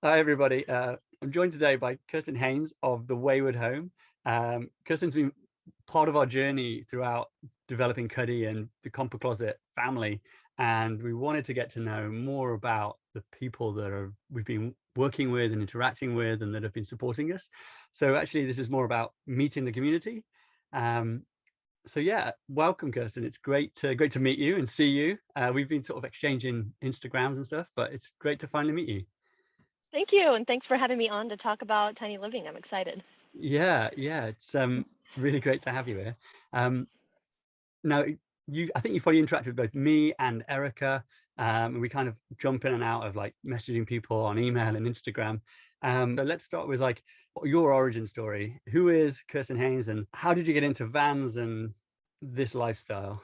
Hi, everybody. I'm joined today by Kristin Hanes of the Wayward Home. Kristin's been part of our journey throughout developing Cuddy and the CompoCloset family, and we wanted to get to know more about the people that we've been working with and interacting with and that have been supporting us. So actually, this is more about meeting the community. Um, so yeah, welcome, Kristin. It's great to meet you and see you. We've been sort of exchanging Instagrams and stuff, but it's great to finally meet you. Thank you, and thanks for having me on to talk about tiny living. I'm excited. Yeah, it's really great to have you here. Um, Now, I think you've probably interacted with both me and Erica. And we kind of jump in and out of like messaging people on email and Instagram. So let's start with like your origin story. Who is Kristin Hanes, and how did you get into vans and this lifestyle?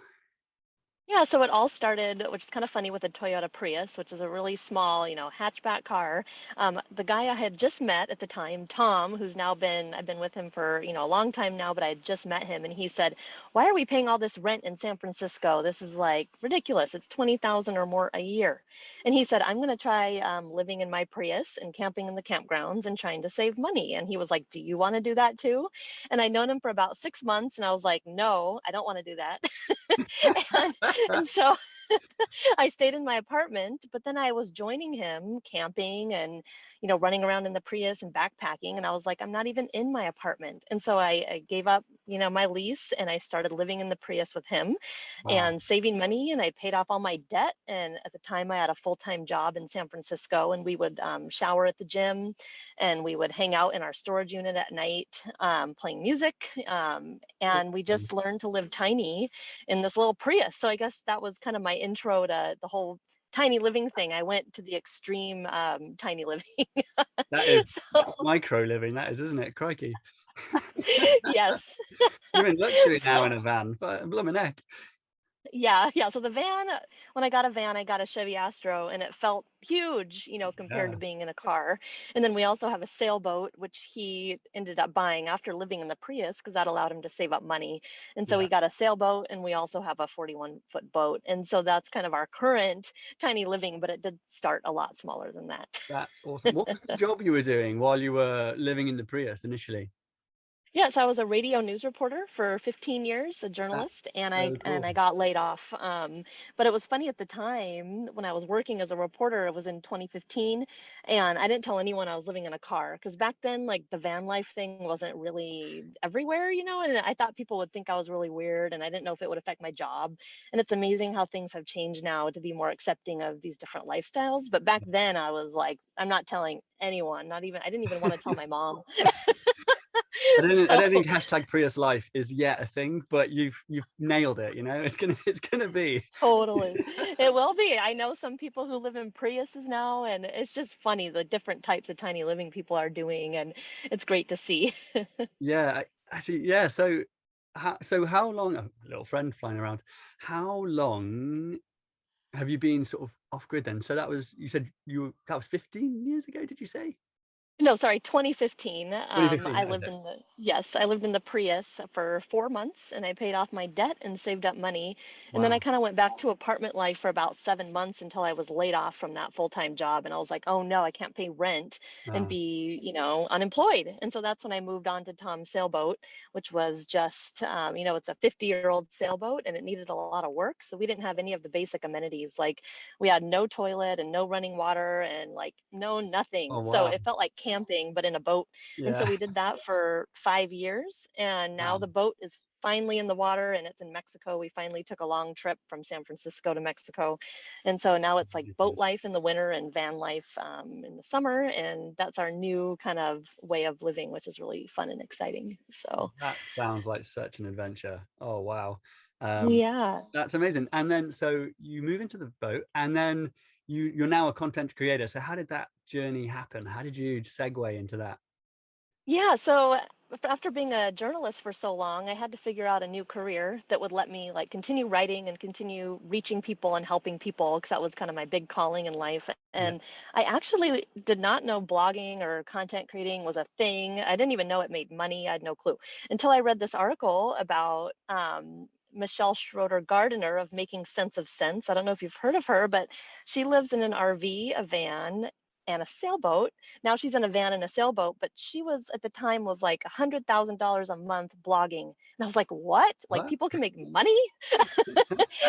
Yeah, so it all started, which is kind of funny, with a Toyota Prius, which is a really small, hatchback car. The guy I had just met at the time, Tom, I've been with him for, a long time now, but I had just met him, and he said, "Why are we paying all this rent in San Francisco? This is like ridiculous. It's 20,000 or more a year." And he said, "I'm going to try living in my Prius and camping in the campgrounds and trying to save money." And he was like, "Do you want to do that too?" And I'd known him for about 6 months, and I was like, "No, I don't want to do that." and, and so I stayed in my apartment, but then I was joining him camping and, running around in the Prius and backpacking. And I was like, I'm not even in my apartment. And so I gave up, my lease, and I started living in the Prius with him Wow. and saving money. And I paid off all my debt. And at the time, I had a full-time job in San Francisco, and we would shower at the gym, and we would hang out in our storage unit at night, playing music. And we just learned to live tiny in this little Prius. So I guess that was kind of my intro to the whole tiny living thing. I went to the extreme tiny living. That is So micro living, that is, isn't it? Crikey. yes. You're in luxury So now in a van, but blooming heck. yeah. So the van, when I got a van, I got a Chevy Astro, and it felt huge, compared to Yeah. being in a car. And then we also have a sailboat, which he ended up buying after living in the Prius, because that allowed him to save up money. And so Yeah. we got a sailboat, and we also have a 41-foot boat. And so that's kind of our current tiny living, but it did start a lot smaller than that. That's awesome. What was the job you were doing while you were living in the Prius initially? Yes, I was a radio news reporter for 15 years, a That's journalist, and I so and cool. I got laid off. But it was funny at the time when I was working as a reporter. It was in 2015, and I didn't tell anyone I was living in a car, because back then, like, the van life thing wasn't really everywhere, and I thought people would think I was really weird, and I didn't know if it would affect my job. And it's amazing how things have changed now to be more accepting of these different lifestyles. But back then, I was like, I'm not telling anyone, not even I didn't even want to tell my mom. I So don't think hashtag Prius life is yet a thing, but you've nailed it. It's gonna be. totally. It will be. I know some people who live in Priuses now, and it's just funny the different types of tiny living people are doing, and it's great to see. Yeah, actually, yeah. So how long? Oh, a little friend flying around. How long have you been sort of off grid then? So that was 15 years ago. Did you say No, sorry, 2015. 2015? Okay. I lived in the Prius for 4 months, and I paid off my debt and saved up money. And then I Wow. kind of went back to apartment life for about 7 months until I was laid off from that full-time job. And I was like, oh no, I can't pay rent and Wow. be, unemployed. And so that's when I moved on to Tom's sailboat, which was just, it's a 50-year-old sailboat, and it needed a lot of work. So we didn't have any of the basic amenities. Like, we had no toilet and no running water and, like, no nothing. Oh So wow. it felt like camping, but in a boat. And so Yeah. we did that for 5 years. And now Wow. the boat is finally in the water, and it's in Mexico. We finally took a long trip from San Francisco to Mexico. And so now it's like boat life in the winter and van life in the summer. And that's our new kind of way of living, which is really fun and exciting. So, That sounds like such an adventure. Oh wow. Um, yeah. that's amazing. And then so you move into the boat, and then you're now a content creator. So how did that journey happen? How did you segue into that? Yeah, so after being a journalist for so long, I had to figure out a new career that would let me, like, continue writing and continue reaching people and helping people, because that was kind of my big calling in life. Yeah. And I actually did not know blogging or content creating was a thing. I didn't even know it made money. I had no clue until I read this article about Michelle Schroeder Gardiner of Making Sense of Sense. I don't know if you've heard of her, but she lives in an RV, a van, and a sailboat. Now she's in a van and a sailboat, but she was at the time was like $100,000 a month blogging. And I was like, what? Like What? people can make money?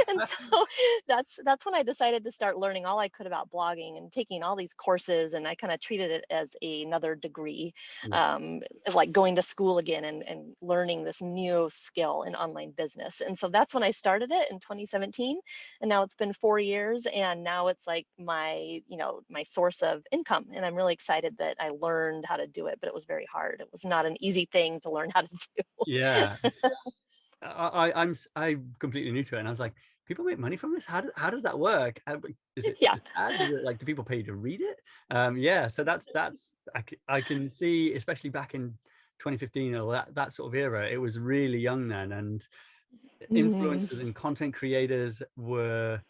And so that's when I decided to start learning all I could about blogging and taking all these courses. And I kind of treated it as another degree, Yeah. of like going to school again and learning this new skill in online business. And so that's when I started it in 2017. And now it's been 4 years, and now it's like my, my source of income. And I'm really excited that I learned how to do it, but it was very hard. It was not an easy thing to learn how to do. Yeah. I'm completely new to it, and I was like, people make money from this? How does that work? Is it Yeah. ads? Is it like, do people pay you to read it? Yeah, so that's I can see, especially back in 2015 or that sort of era, it was really young then, and Mhm. influencers and content creators were,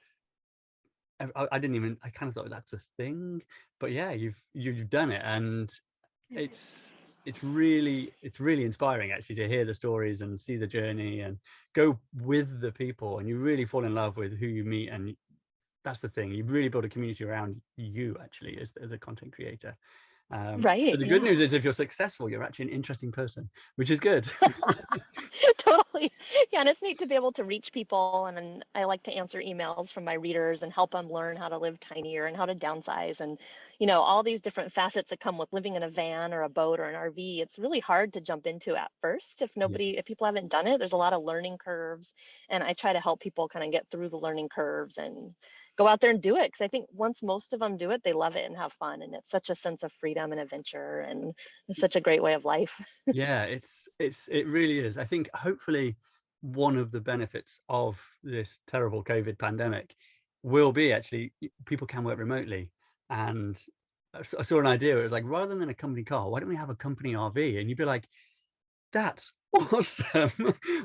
I didn't even, I kind of thought that's a thing, but yeah, you've done it, and it's really inspiring actually to hear the stories and see the journey and go with the people, and you really fall in love with who you meet, and that's the thing, you really build a community around you actually as a content creator. Right. But the good Yeah. news is, if you're successful, you're actually an interesting person, which is good. Totally. Yeah, and it's neat to be able to reach people. And then I like to answer emails from my readers and help them learn how to live tinier and how to downsize, and all these different facets that come with living in a van or a boat or an RV. It's really hard to jump into at first Yeah. if people haven't done it. There's a lot of learning curves, and I try to help people kind of get through the learning curves and go out there and do it, because I think once most of them do it, they love it and have fun, and it's such a sense of freedom and adventure, and it's such a great way of life. Yeah, it really is. I think hopefully one of the benefits of this terrible COVID pandemic will be, actually, people can work remotely. And I saw an idea. It was like, rather than a company car, why don't we have a company RV? And you'd be like, that's awesome.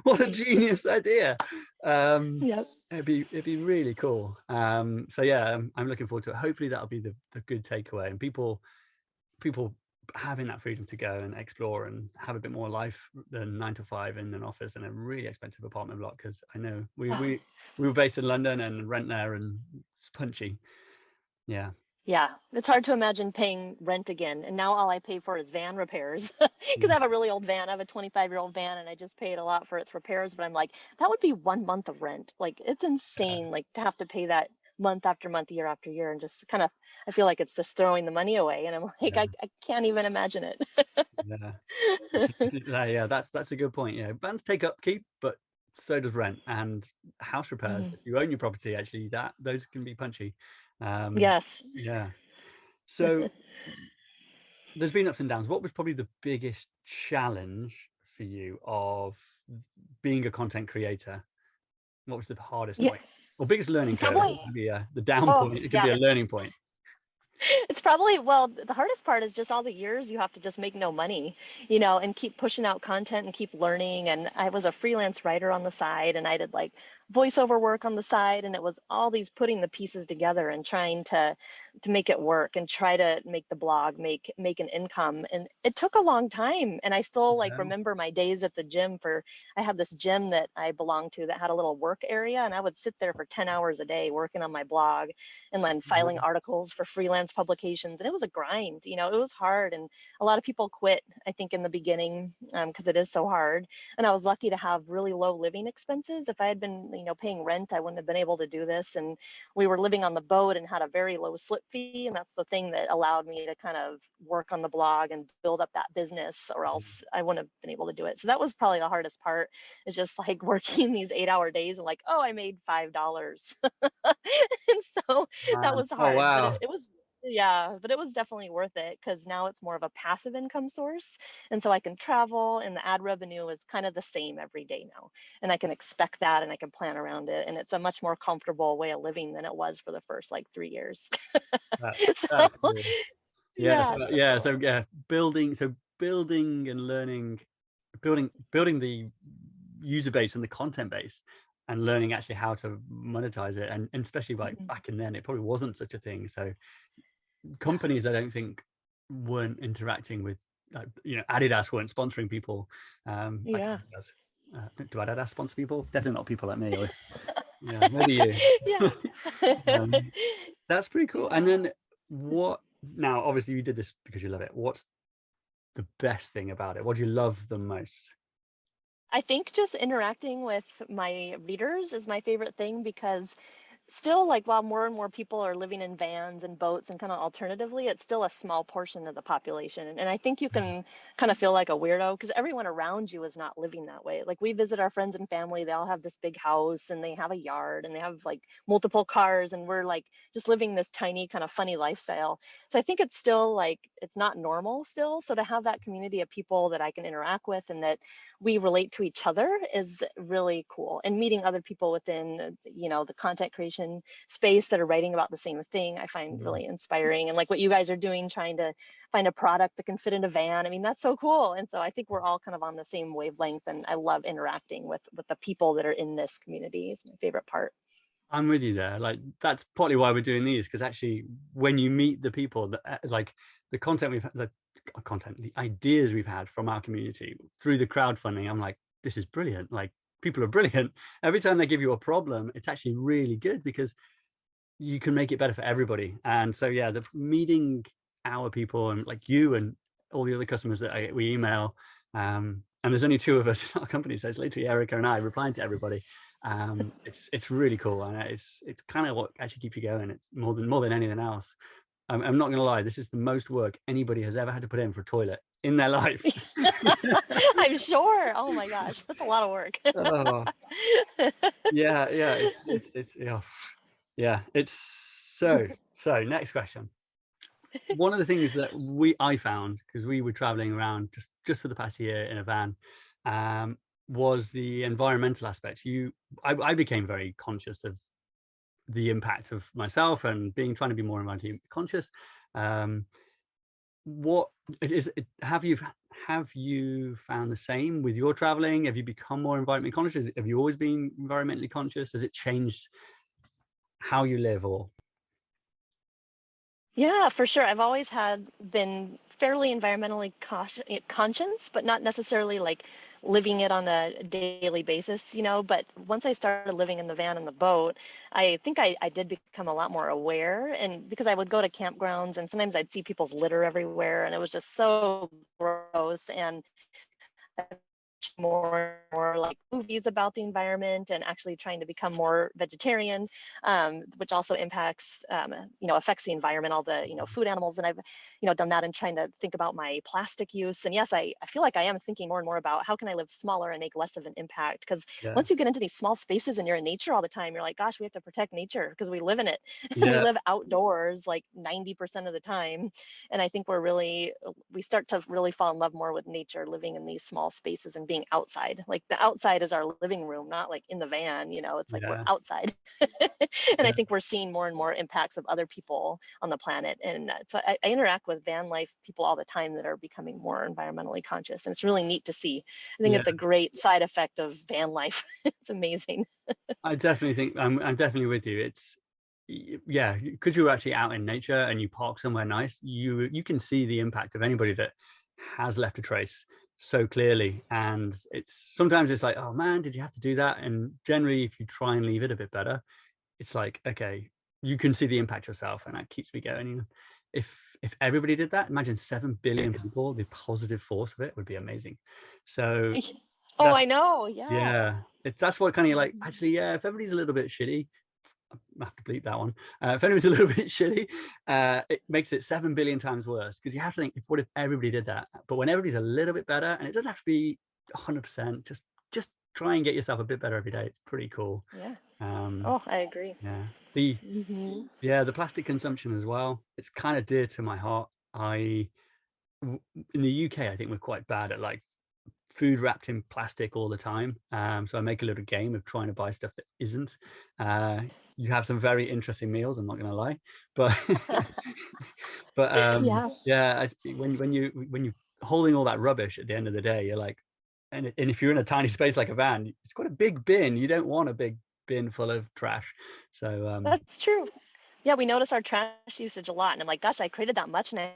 What a genius idea. Yep. It'd be really cool. So yeah, I'm looking forward to it. Hopefully that'll be the good takeaway, and people having that freedom to go and explore and have a bit more life than 9 to 5 in an office in a really expensive apartment block. Because I know we were based in London, and rent there, and it's punchy. Yeah. Yeah, it's hard to imagine paying rent again. And now all I pay for is van repairs, because I Yeah. have a really old van. I have a 25-year-old van, and I just paid a lot for its repairs. But I'm like, that would be 1 month of rent. Like, it's insane, like to have to pay that month after month, year after year, and just kind of, I feel like it's just throwing the money away. And I'm like, Yeah. I can't even imagine it. Yeah. Yeah, that's a good point. Yeah, vans take upkeep, but so does rent and house repairs. Mhm. If you own your property, actually, those can be punchy. Yes. Yeah. So there's been ups and downs. What was probably the biggest challenge for you of being a content creator? What was the hardest Yeah. point, or biggest learning curve? It Probably. could be the down Oh, point. It could yeah. be a learning point. It's probably, well, the hardest part is just all the years you have to just make no money, and keep pushing out content and keep learning. And I was a freelance writer on the side, and I did like voiceover work on the side, and it was all these putting the pieces together and trying to make it work and try to make the blog make an income. And it took a long time. And I still like Yeah. remember my days at the gym. I had this gym that I belonged to that had a little work area, and I would sit there for 10 hours a day working on my blog and then filing articles for freelance publications. And it was a grind, it was hard. And a lot of people quit, I think, in the beginning, because it is so hard. And I was lucky to have really low living expenses. If I had been, paying rent, I wouldn't have been able to do this. And we were living on the boat and had a very low slip fee. And that's the thing that allowed me to kind of work on the blog and build up that business, or else I wouldn't have been able to do it. So that was probably the hardest part, is just like working these 8-hour days and like, oh, I made $5. And so that was Oh hard, but wow. it was, yeah, but it was definitely worth it, because now it's more of a passive income source. And so I can travel, and the ad revenue is kind of the same every day now. And I can expect that, and I can plan around it. And it's a much more comfortable way of living than it was for the first like 3 years. That, So that's cool. Yeah. yeah, Building and learning, building the user base and the content base, and learning actually how to monetize it, and especially like mhm, back in then, it probably wasn't such a thing. So yeah, companies, I don't think, weren't interacting with, like, Adidas weren't sponsoring people. Like yeah, Adidas, do Adidas sponsor people? Definitely not people like me. Or, yeah, maybe you. yeah. um, that's pretty cool. And Yeah. then what now obviously you did this because you love it. What's the best thing about it? What do you love the most? I think just interacting with my readers is my favorite thing because still, like, while more and more people are living in vans and boats and kind of alternatively, it's still a small portion of the population. And I think you can kind of feel like a weirdo because everyone around you is not living that way. Like, we visit our friends and family, they all have this big house and they have a yard and they have like multiple cars, and we're like just living this tiny kind of funny lifestyle. So I think it's still like it's not normal still. So to have that community of people that I can interact with and that we relate to each other is really cool. And meeting other people within, the content creation space that are writing about the same thing, I find really inspiring. And like what you guys are doing, trying to find a product that can fit in a van. I mean, that's so cool. And so I think we're all kind of on the same wavelength, and I love interacting with the people that are in this community. It's my favorite part. I'm with you there. Like, that's partly why we're doing these, because actually when you meet the people that like the content the ideas we've had from our community through the crowdfunding, I'm like, this is brilliant. Like, people are brilliant. Every time they give you a problem, it's actually really good because you can make it better for everybody. And so yeah, the meeting our people and like you and all the other customers that we email, and there's only two of us in our company, so it's literally Erica and I replying to everybody. It's really cool, and it's kind of what actually keeps you going. It's more than anything else. I'm not gonna lie, this is the most work anybody has ever had to put in for a toilet in their life. I'm sure. Oh my gosh, that's a lot of work. Oh, yeah, yeah, it's so next question. One of the things that I found, because we were traveling around just for the past year in a van, was the environmental aspects. I became very conscious of the impact of myself and trying to be more environmentally conscious. What is it, have you found the same with your traveling? Have you become more environmentally conscious? Have you always been environmentally conscious? Has it changed how you live? Or Yeah, for sure. I've always been fairly environmentally conscious, but not necessarily like living it on a daily basis. But once I started living in the van and the boat, I think I did become a lot more aware. And because I would go to campgrounds and sometimes I'd see people's litter everywhere, and it was just so gross. And more and more like movies about the environment and actually trying to become more vegetarian, which also affects the environment, all the, food animals. And I've, done that and trying to think about my plastic use. And yes, I feel like I am thinking more and more about how can I live smaller and make less of an impact? Because yeah, once you get into these small spaces and you're in nature all the time, you're like, gosh, we have to protect nature because we live in it. And we yeah, live outdoors like 90% of the time. And I think we start to really fall in love more with nature, living in these small spaces and being outside. Like the outside is our living room, not like in the van, it's like we're yeah, outside. And I yeah, think we're seeing more and more impacts of other people on the planet. And so I interact with van life people all the time that are becoming more environmentally conscious. And it's really neat to see. I think yeah. it's a great side effect of van life. It's amazing. I definitely think I'm definitely with you. It's yeah, because you're actually out in nature and you park somewhere nice, you can see the impact of anybody that has left a trace so clearly. And sometimes it's like, oh man, did you have to do that? And generally, if you try and leave it a bit better, it's like, okay, you can see the impact yourself, and that keeps me going. If everybody did that, imagine 7 billion people, the positive force of it would be amazing. So Oh, that's I know. Yeah. yeah, that's what kind of like, Mhm. actually, yeah, if everybody's a little bit shitty, I have to bleep that one. If anybody's a little bit shitty, it makes it 7 billion times worse, because you have to think, what if everybody did that? But when everybody's a little bit better, and it doesn't have to be 100%, just try and get yourself a bit better every day. It's pretty cool. Yeah. Um, Oh, I agree. yeah, Hmm. the plastic consumption as well. It's kind of dear to my heart. In the UK, I think we're quite bad at like food wrapped in plastic all the time. So I make a little game of trying to buy stuff that isn't. Uh, you have some very interesting meals, I'm not going to lie, but Yeah. yeah, when you holding all that rubbish at the end of the day, you're like, and if you're in a tiny space like a van, it's got a big bin. You don't want a big bin full of trash. So That's true. Yeah, we notice our trash usage a lot. And I'm like, gosh, I created that much now.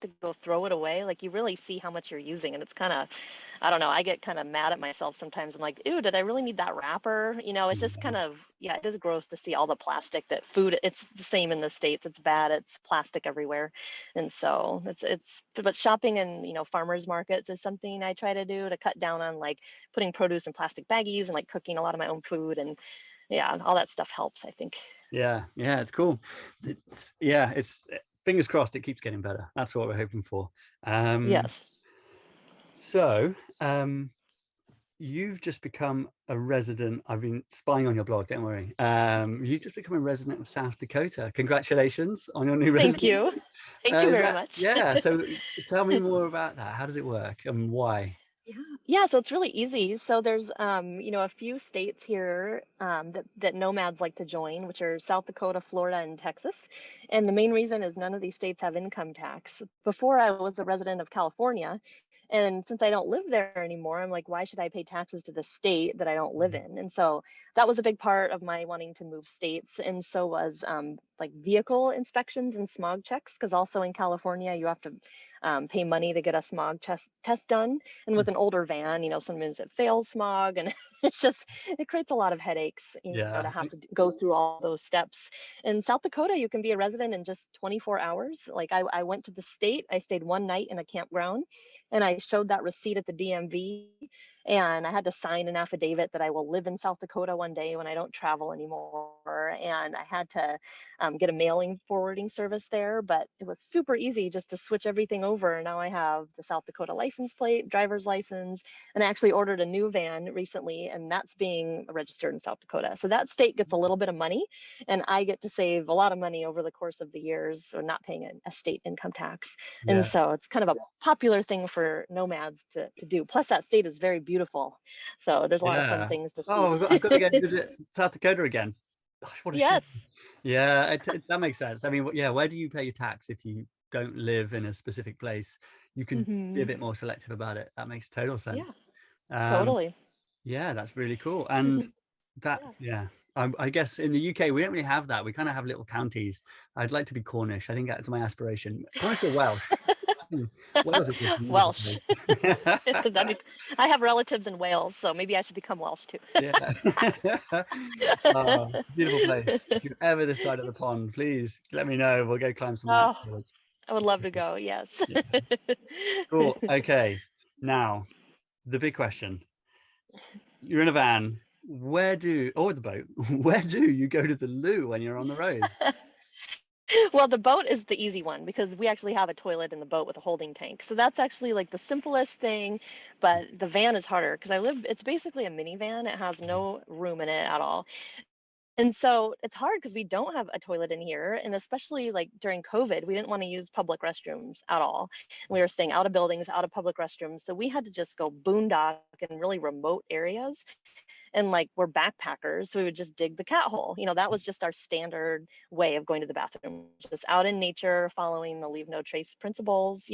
to go throw it away, like you really see how much you're using. And it's kind of, I don't know, I get kind of mad at myself sometimes. I'm like, ew, did I really need that wrapper? It's just kind of, yeah, it is gross to see all the plastic that food, it's the same in the States. It's bad. It's plastic everywhere. And so but shopping in, farmers markets is something I try to do to cut down on like putting produce in plastic baggies and like cooking a lot of my own food. And yeah, all that stuff helps, I think. Yeah, it's cool. It's fingers crossed it keeps getting better. That's what we're hoping for. Yes. So you've just become a resident. I've been spying on your blog, don't worry. You've just become a resident of South Dakota. Congratulations on your new Thank residence. you. Thank you very much. Yeah, so tell me more about that. How does it work and why? Yeah, so it's really easy. So there's a few states here that nomads like to join, which are South Dakota, Florida, and Texas. And the main reason is none of these states have income tax. Before I was a resident of California, and since I don't live there anymore, I'm like, why should I pay taxes to the state that I don't live in? And so that was a big part of my wanting to move states. And so was like vehicle inspections and smog checks, because also in California, you have to pay money to get a smog test done. And with an older van, sometimes it fails smog, and it creates a lot of headaches, Yeah. to have to go through all those steps. In South Dakota, you can be a resident in just 24 hours. Like I went to the state, I stayed one night in a campground, and I showed that receipt at the DMV, and I had to sign an affidavit that I will live in South Dakota one day when I don't travel anymore. And I had to get a mailing forwarding service there, but it was super easy just to switch everything over. Now I have the South Dakota license plate, driver's license, and I actually ordered a new van recently, and that's being registered in South Dakota. So that state gets a little bit of money, and I get to save a lot of money over the course of the years, or not paying a state income tax. And so it's kind of a popular thing for nomads to do. Plus that state is very beautiful. So there's a lot of fun things to see. Oh, I've got to go visit South Dakota again. Gosh, what a shame. Yes. Yeah, that makes sense. I mean, yeah, where do you pay your tax if you don't live in a specific place? You can be a bit more selective about it. That makes total sense. Totally. Yeah, that's really cool. And that, I guess in the UK, we don't really have that. We kind of have little counties. I'd like to be Cornish. I think that's my aspiration. Cornish or Welsh? Welsh. I have relatives in Wales, so maybe I should become Welsh too. Oh, beautiful place. If you're ever this side of the pond, please let me know. We'll go climb some mountains. I would love to go. Yes. Cool. Okay. Now, the big question. You're in a van. Or the boat. Where do you go to the loo when you're on the road? Well, the boat is the easy one because we actually have a toilet in the boat with a holding tank. So that's actually like the simplest thing, but the van is harder because it's basically a minivan. It has no room in it at all. And so it's hard because we don't have a toilet in here. And especially like during COVID, we didn't want to use public restrooms at all. We were staying out of buildings, out of public restrooms. So we had to just go boondock in really remote areas. And like we're backpackers, so we would just dig the cat hole. That was just our standard way of going to the bathroom, just out in nature, following the leave no trace principles.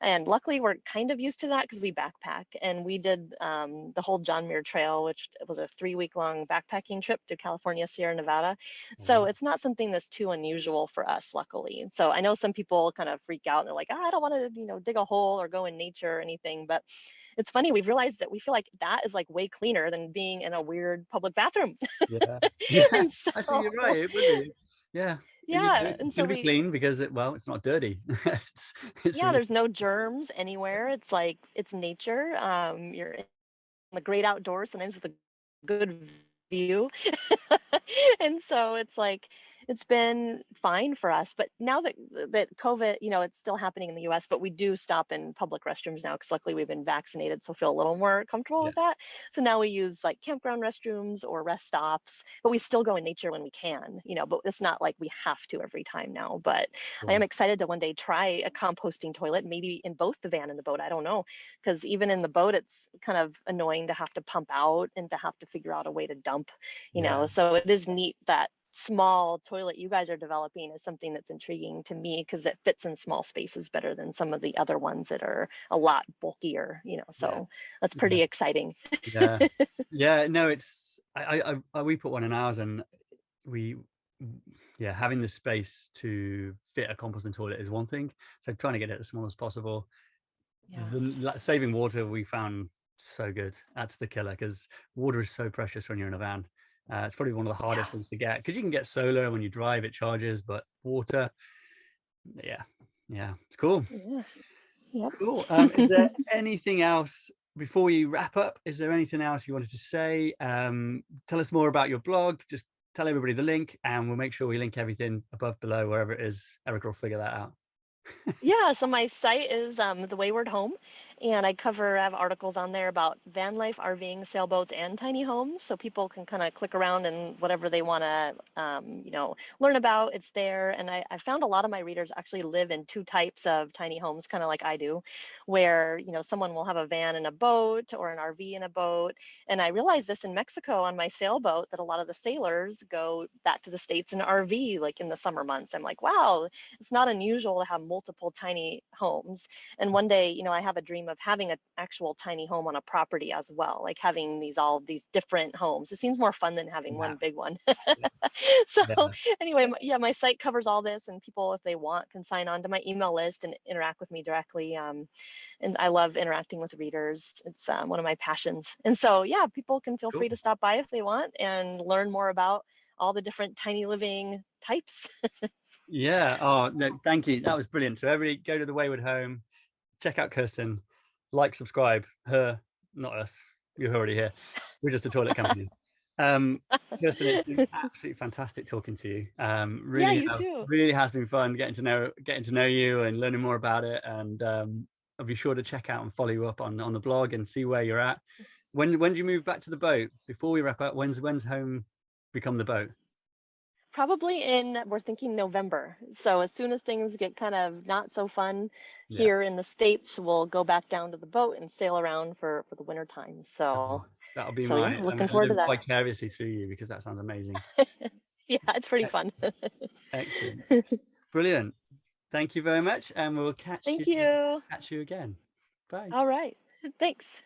And luckily we're kind of used to that because we backpack, and we did the whole John Muir Trail, which was a 3-week long backpacking trip to California, Sierra Nevada. So it's not something that's too unusual for us, luckily. So I know some people kind of freak out and they're like, I don't want to, dig a hole or go in nature or anything, but it's funny, we've realized that we feel like that is like way cleaner than being in a weird public bathroom. And so, I think you're right. It would be. Yeah. It's going to be clean because it's not dirty. There's no germs anywhere. It's like it's nature. You're in the great outdoors, sometimes with a good view. And so it's like it's been fine for us. But now that COVID, it's still happening in the US, but we do stop in public restrooms now because luckily we've been vaccinated, so feel a little more comfortable with that. So now we use like campground restrooms or rest stops, but we still go in nature when we can, but it's not like we have to every time now. But I am excited to one day try a composting toilet, maybe in both the van and the boat. I don't know, because even in the boat, it's kind of annoying to have to pump out and to have to figure out a way to dump, so it is neat that small toilet you guys are developing is something that's intriguing to me because it fits in small spaces better than some of the other ones that are a lot bulkier, so that's pretty exciting. No, it's we put one in ours, and we yeah, having the space to fit a composting toilet is one thing. So trying to get it as small as possible. Yeah. Saving water we found so good. That's the killer, because water is so precious when you're in a van. It's probably one of the Yeah. hardest things to get, because you can get solar when you drive, it charges, but water, yeah, yeah, it's cool. Yeah. Yep. Cool. Is there anything else before we wrap up? Is there anything else you wanted to say? Tell us more about your blog. Just tell everybody the link, and we'll make sure we link everything above, below, wherever it is. Erica will figure that out. Yeah, so my site is the Wayward Home, and I have articles on there about van life, RVing, sailboats, and tiny homes. So people can kind of click around and whatever they want to, learn about, it's there. And I found a lot of my readers actually live in two types of tiny homes, kind of like I do, where, someone will have a van and a boat or an RV and a boat. And I realized this in Mexico on my sailboat that a lot of the sailors go back to the States in RV, like in the summer months. I'm like, wow, it's not unusual to have multiple tiny homes. And one day, I have a dream of having an actual tiny home on a property as well, like having all these different homes. It seems more fun than having Yeah, one big one. yeah, So yeah. anyway, yeah, my site covers all this, and people, if they want, can sign on to my email list and interact with me directly. And I love interacting with readers. It's one of my passions. And so, yeah, people can feel Cool. free to stop by if they want and learn more about all the different tiny living types. Yeah. Oh no, thank you. That was brilliant. So everybody go to the Wayward Home, check out Kristin, like, subscribe. Her, not us. You're already here. We're just a toilet company. Kristin, it's been absolutely fantastic talking to you. Yeah, Really, you too. really has been fun getting to know you and learning more about it. And I'll be sure to check out and follow you up on the blog and see where you're at. When do you move back to the boat? Before we wrap up, when's home become the boat? Probably we're thinking November. So as soon as things get kind of not so fun Yeah. here in the States, we'll go back down to the boat and sail around for the winter time. So, That'll be so yeah, I looking forward to live that. vicariously through you, because that sounds amazing. Yeah, it's pretty fun. Excellent. Brilliant. Thank you very much, and we'll Thank you. catch you again. Bye. All right. Thanks.